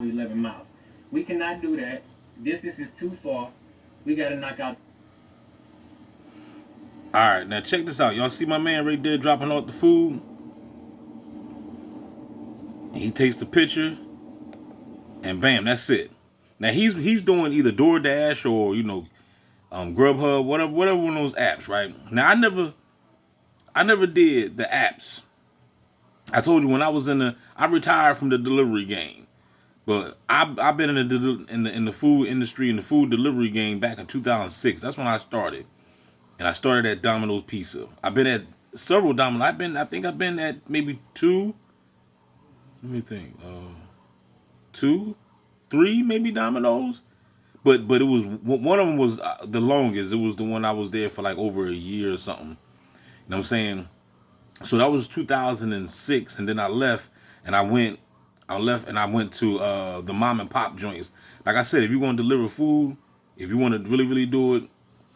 11 miles. We cannot do that. Distance is too far. We got to knock out. All right, now check this out. Y'all see my man right there dropping off the food? He takes the picture, and bam, that's it. Now he's doing either DoorDash or Grubhub, whatever one of those apps, right? Now I never did the apps. I told you when I retired from the delivery game, but I've been in the food industry, in the food delivery game back in 2006. That's when I started, and I started at Domino's Pizza. I've been at several Domino's. I think I've been at maybe two. Let me think. Two, three, maybe Domino's. But it was one of them was the longest. It was the one I was there for like over a year or something. You know what I'm saying? So that was 2006, and then I went to the mom and pop joints. Like I said, if you're gonna deliver food, if you want to really really do it,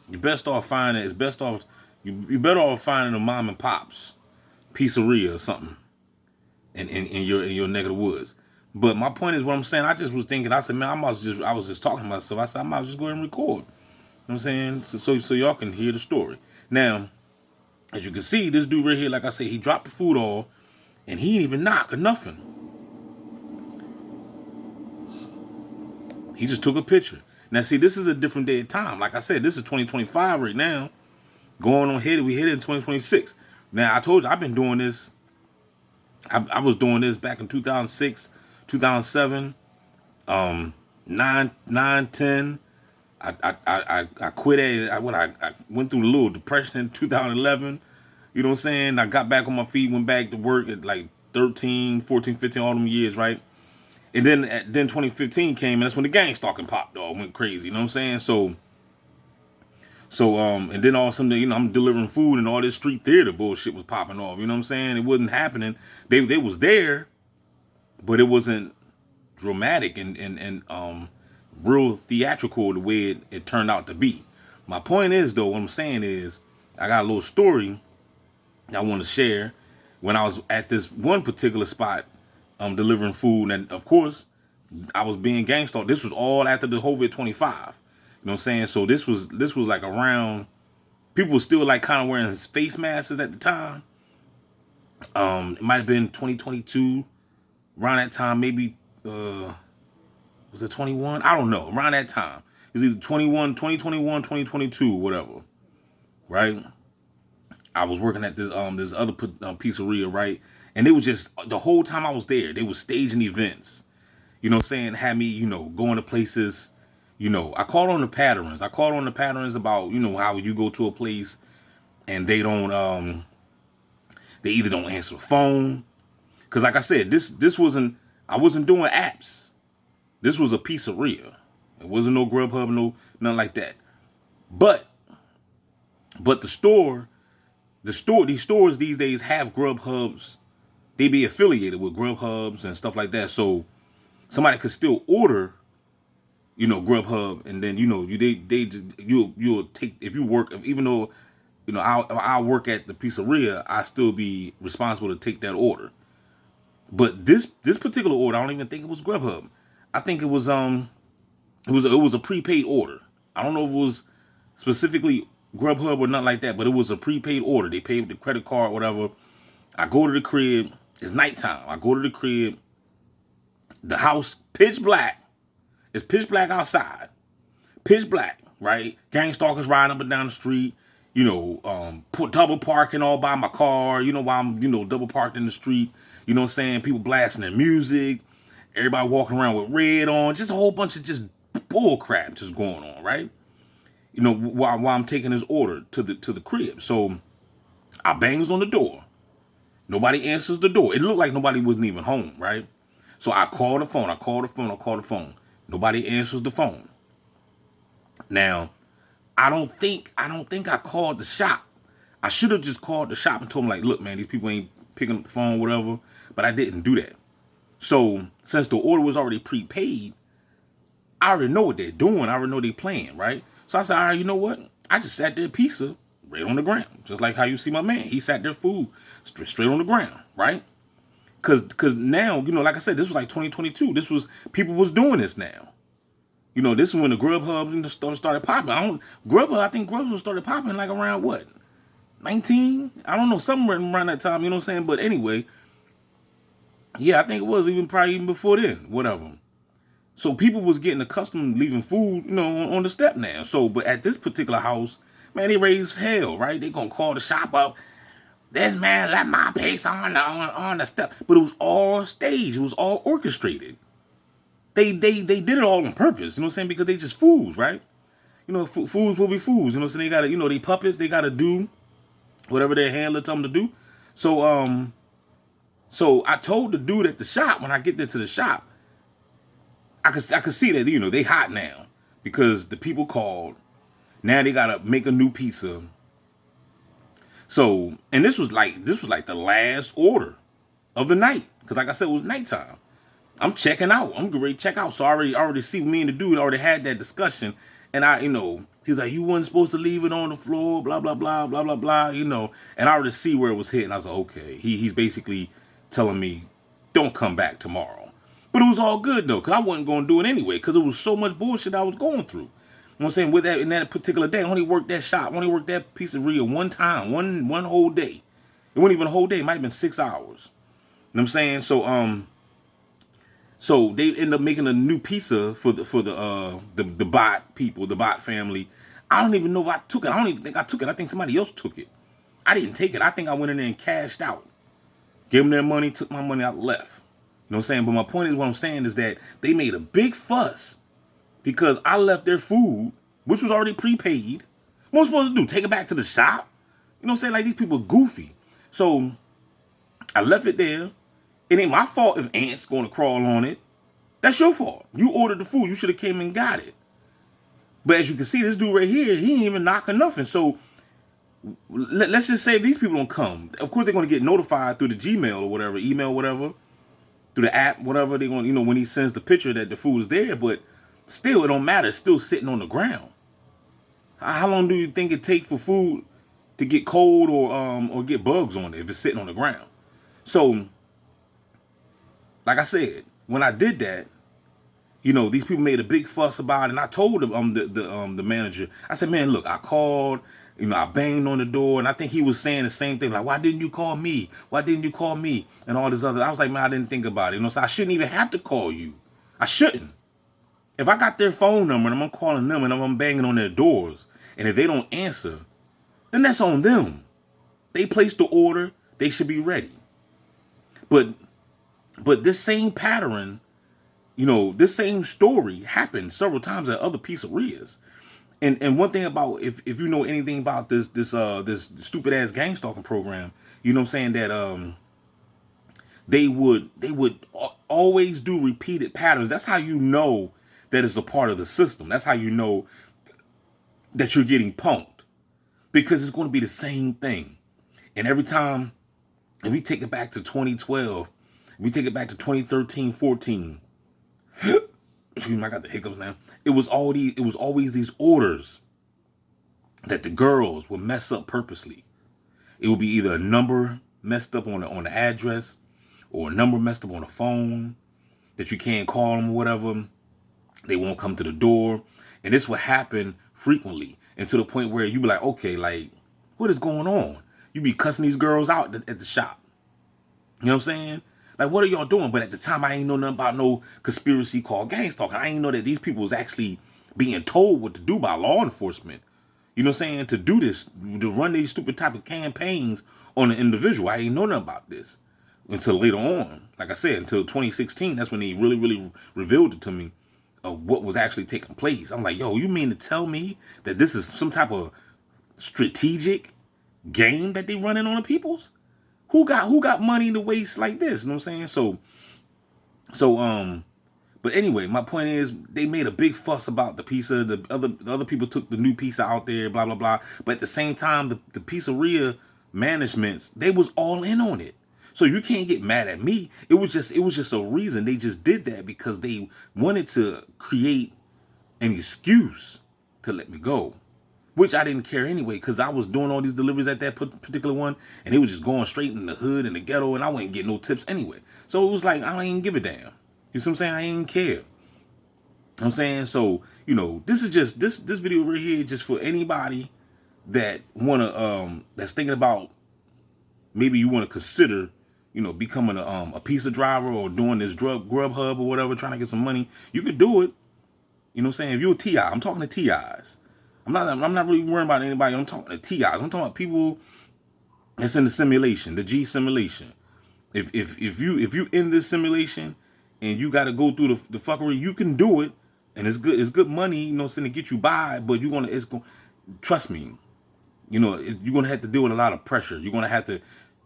you're best off finding it's best off you better off finding a mom and pops pizzeria or something in your neck of the woods. But my point is what I'm saying. I just was thinking. I said, man, I was just talking to myself. I said, I might just go ahead and record. You know what I'm saying? So y'all can hear the story. Now, as you can see, this dude right here, like I said, he dropped the food off, and he didn't even knock or nothing. He just took a picture. Now, see, this is a different day of time. Like I said, this is 2025 right now. Going on we hit it in 2026. Now, I told you, I've been doing this. I was doing this back in 2006, 2007, 9, 10. I quit it. I went through a little depression in 2011. You know what I'm saying? I got back on my feet, went back to work at like 13, 14, 15, all them years, right? And then 2015 came, and that's when the gang stalking popped, dog. Went crazy, you know what I'm saying? And then all of a sudden, I'm delivering food, and all this street theater bullshit was popping off. You know what I'm saying? It wasn't happening. They was there, but it wasn't dramatic and real theatrical the way it turned out to be. My point is, though, what I'm saying is, I got a little story I want to share. When I was at this one particular spot, delivering food, and of course, I was being gang stalked. This was all after the COVID 25. You know what I'm saying? So this was like around. People were still like kind of wearing face masks at the time. It might have been 2022, around that time, maybe. Was it 21? I don't know. Around that time. It was either 2021, 2022, whatever. Right? I was working at this other pizzeria, right? And it was just, the whole time I was there, they was staging events. You know what I'm saying? Had me, going to places, I called on the patterns. I called on the patterns about, how you go to a place and they don't, they either don't answer the phone. Cause like I said, I wasn't doing apps. This was a pizzeria. It wasn't no Grubhub, nothing like that. But these stores these days have Grubhubs. They be affiliated with Grubhubs and stuff like that. So somebody could still order, Grubhub, and then you'll take, if you work, even though I'll work at the pizzeria, I still be responsible to take that order. But this particular order, I don't even think it was Grubhub. I think it was a prepaid order. I don't know if it was specifically Grubhub or nothing like that, but it was a prepaid order. They paid with the credit card, whatever. I go to the crib. It's nighttime. I go to the crib. The house pitch black. It's pitch black outside. Pitch black, right? Gang stalkers riding up and down the street. Put double parking all by my car. While I'm double parked in the street. You know what I'm saying? People blasting their music. Everybody walking around with red on. Just a whole bunch of just bull crap just going on, right? While I'm taking this order to the crib. So I bangs on the door. Nobody answers the door. It looked like nobody wasn't even home, right? So I call the phone. Nobody answers the phone. Now, I don't think I called the shop. I should have just called the shop and told them, like, look, man, these people ain't picking up the phone, whatever. But I didn't do that. So since the order was already prepaid, I already know what they're doing. I already know they're playing, right? So I said, all right, you know what? I just sat there pizza right on the ground. Just like how you see my man. He sat there food straight on the ground, right? Cause now, like I said, this was like 2022. This was, people was doing this now. This is when the Grubhub started popping. I think Grubhub started popping like around what? 19? I don't know, somewhere around that time, you know what I'm saying? But anyway, yeah, I think it was probably even before then, whatever. So people was getting accustomed to leaving food, on the step now. So, but at this particular house, man, they raised hell, right? They gonna call the shop up. This man left my piece on the step. But it was all staged. It was all orchestrated. They did it all on purpose, you know what I'm saying? Because they just fools, right? Fools will be fools, you know what I'm saying? They gotta, they puppets, they gotta do whatever their handler tell them to do. So I told the dude at the shop, when I get there to the shop, I could see that, they hot now because the people called. Now they gotta make a new pizza. So, and this was like the last order of the night, because like I said, it was nighttime. I'm checking out. I'm ready to check out. So I already see me and the dude already had that discussion, and he's like, you wasn't supposed to leave it on the floor, blah blah blah blah blah blah, and I already see where it was hitting. I was like, okay, he's basically telling me, don't come back tomorrow. But it was all good though, because I wasn't going to do it anyway, because it was so much bullshit I was going through. You know what I'm saying? With that, in that particular day, I only worked that shop, only worked that pizzeria one time, one whole day. It wasn't even a whole day. It might have been 6 hours. You know what I'm saying? So they end up making a new pizza for the bot people, the bot family. I don't even know if I took it. I don't even think I took it. I think somebody else took it. I didn't take it. I think I went in there and cashed out. Gave them their money, took my money out, left. You know what I'm saying? But my point is, what I'm saying is that they made a big fuss because I left their food, which was already prepaid. What am I supposed to do? Take it back to the shop? You know what I'm saying? Like, these people are goofy. So I left it there. It ain't my fault if ants going to crawl on it. That's your fault. You ordered the food. You should have came and got it. But as you can see, this dude right here, he ain't even knocking nothing. So let's just say these people don't come. Of course, they're going to get notified through the Gmail or whatever, email, whatever, through the app, whatever. They're going to, when he sends the picture that the food is there. But still, it don't matter. It's still sitting on the ground. How long do you think it take for food to get cold or get bugs on it if it's sitting on the ground? So, like I said, when I did that, these people made a big fuss about it, and I told them, the manager, I said, man, look, I called, I banged on the door, and I think he was saying the same thing, like, why didn't you call me? Why didn't you call me? And all this other. I was like, man, I didn't think about it. So I shouldn't even have to call you. I shouldn't. If I got their phone number and I'm calling them and I'm banging on their doors, and if they don't answer, then that's on them. They placed the order. They should be ready. But this same pattern, this same story happened several times at other pizzerias. And one thing about, if you know anything about this stupid ass gang stalking program, you know what I'm saying, that they would always do repeated patterns. That's how you know that it's a part of the system. That's how you know that you're getting punked, because it's going to be the same thing. And every time, if we take it back to 2012, we take it back to 2013, 14. Excuse me, I got the hiccups now. It was always these orders that the girls would mess up purposely. It would be either a number messed up on the address, or a number messed up on the phone that you can't call them or whatever. They won't come to the door. And this would happen frequently, and to the point where you be like, okay, like, what is going on? You be cussing these girls out at the shop. You know what I'm saying? Like, what are y'all doing? But at the time, I ain't know nothing about no conspiracy called gang stalking. I ain't know that these people was actually being told what to do by law enforcement. You know what I'm saying? To do this, to run these stupid type of campaigns on an individual. I ain't know nothing about this until later on. Like I said, until 2016, that's when they really, really revealed it to me of what was actually taking place. I'm like, yo, you mean to tell me that this is some type of strategic game that they running on the peoples? Who got money to waste like this? You know what I'm saying? So, but anyway, my point is, they made a big fuss about the pizza. The other people took the new pizza out there, blah, blah, blah. But at the same time, the pizzeria managements, they was all in on it. So you can't get mad at me. It was just a reason. They just did that because they wanted to create an excuse to let me go. which I didn't care anyway, because I was doing all these deliveries at that particular one, and it was just going straight in the hood and the ghetto, and I wasn't getting no tips anyway. So it was like, I ain't give a damn. You see what I'm saying? I ain't care. You know what I'm saying? So, you know, this is just, this video right here just for anybody that that's thinking about, maybe you want to consider, you know, becoming a pizza driver or doing this Grubhub or whatever, trying to get some money. You could do it. You know what I'm saying? If you're a TI, I'm talking to TIs. I'm not really worrying about anybody. I'm talking to TIs. I'm talking about people that's in the simulation, the G simulation. If you in this simulation and you got to go through the fuckery, you can do it, and it's good. It's good money, you know, to get you by. But trust me. You know, you're gonna have to deal with a lot of pressure. You're gonna have to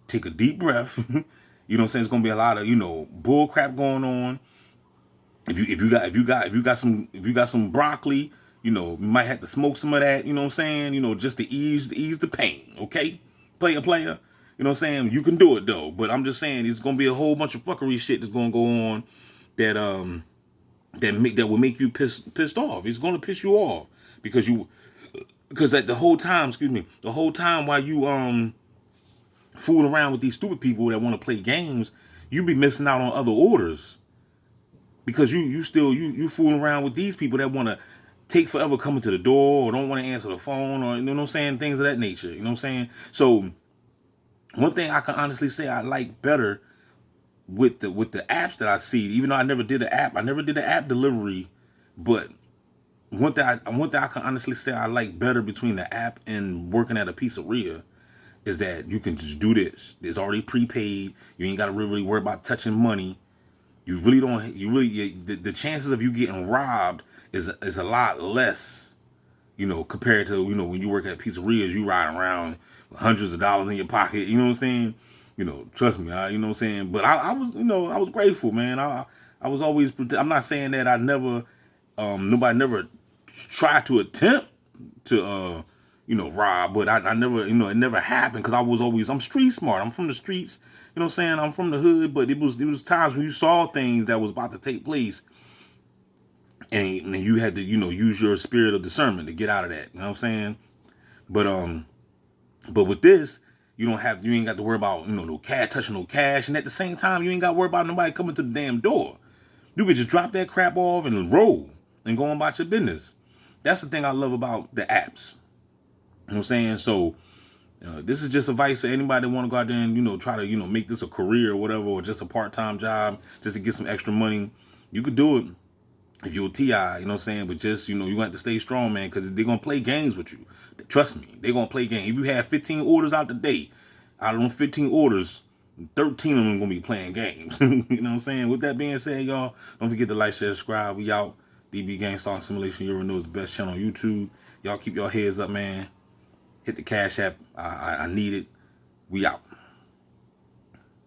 take a deep breath. You know what I'm saying? It's gonna be a lot of, you know, bull crap going on. If you got some broccoli, you know, you might have to smoke some of that, you know what I'm saying? You know, just to ease the pain, okay? Player. You know what I'm saying? You can do it though. But I'm just saying it's gonna be a whole bunch of fuckery shit that's gonna go on that that will make you pissed off. It's gonna piss you off because at the whole time while you fooling around with these stupid people that want to play games, you be missing out on other orders. Because you fooling around with these people that want to take forever coming to the door or don't want to answer the phone, or, you know what I'm saying, things of that nature. You know what I'm saying? So one thing I can honestly say I like better with the apps that I see, even though I never did an app delivery, but one thing I can honestly say I like better between the app and working at a pizzeria is that you can just do this. It's already prepaid. You ain't got to really worry about touching money. You really don't. The chances of you getting robbed is a lot less, you know, compared to, you know, when you work at pizzerias, you ride around with hundreds of dollars in your pocket. You know what I'm saying? You know, trust me. You know what I'm saying? But I was, you know, I was grateful, man. I was always. I'm not saying that I never, nobody never tried to attempt to, you know, rob, but I never, you know, it never happened because I'm street smart. I'm from the streets. You know what I'm saying? I'm from the hood, but it was times when you saw things that was about to take place, and you had to, you know, use your spirit of discernment to get out of that. You know what I'm saying? But with this, you ain't got to worry about, you know, no cash, touching no cash, and at the same time, you ain't got to worry about nobody coming to the damn door. You could just drop that crap off and roll and go on about your business. That's the thing I love about the apps. You know what I'm saying? So this is just advice for anybody that want to go out there and, you know, try to, you know, make this a career or whatever, or just a part-time job just to get some extra money. You could do it if you're a TI, you know what I'm saying? But just, you know, you have to stay strong, man, because they're going to play games with you. Trust me, they're going to play games. If you have 15 orders out the day, out of them 15 orders, 13 of them going to be playing games. You know what I'm saying? With that being said, y'all, don't forget to like, share, subscribe. We out. DB Gang Stalking Simulation. You already know it's the best channel on YouTube. Y'all keep your heads up, man. Hit the Cash App. I need it. We out.